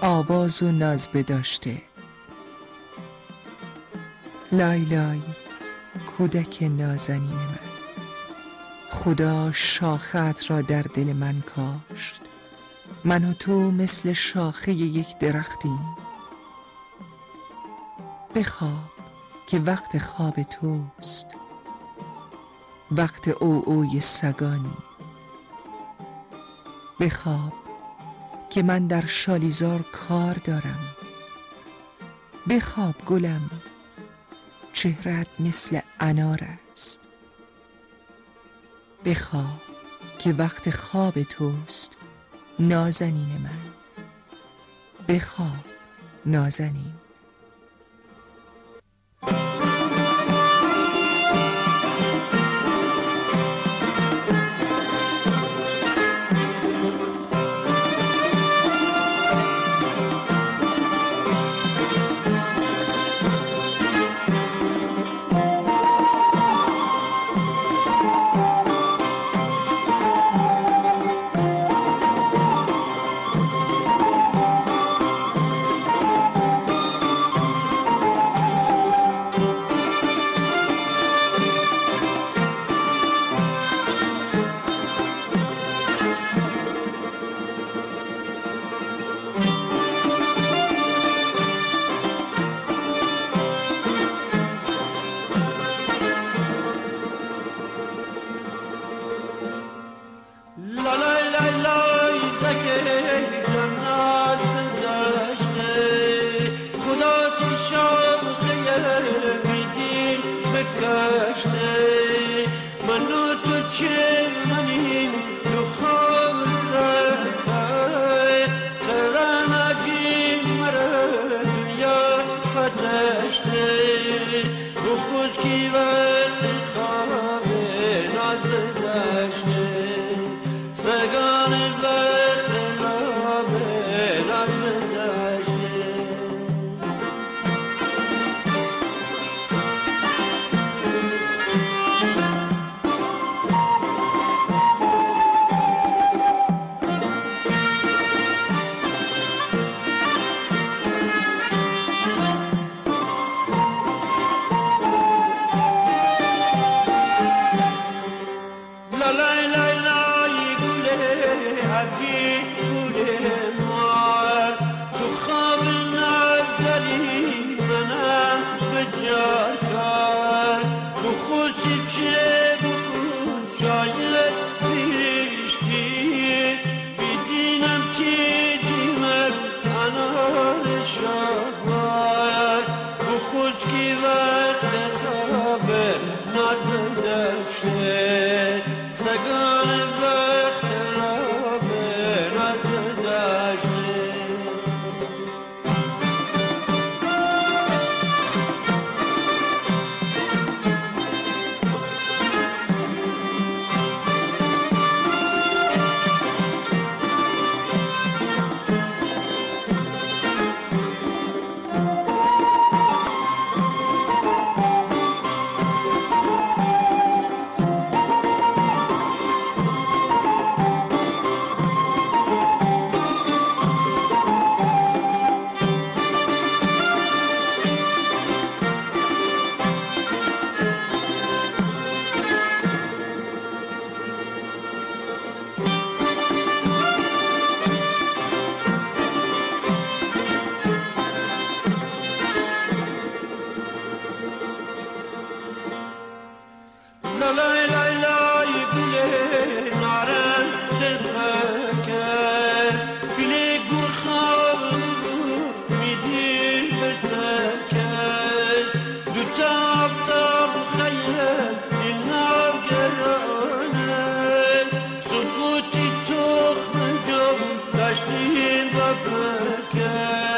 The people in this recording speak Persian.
آواز و ناز بداشته. لای لای کودک نازنین من، خدا شاخت را در دل من کاشت. من و تو مثل شاخه یک درختیم. بخواب که وقت خواب توست، وقت عوعوی سگانی. بخواب که من در شالیزار کار دارم. بخواب گلم، چهرت مثل انار است. بخواب که وقت خواب توست نازنین من. بخواب نازنین. Dashtim babke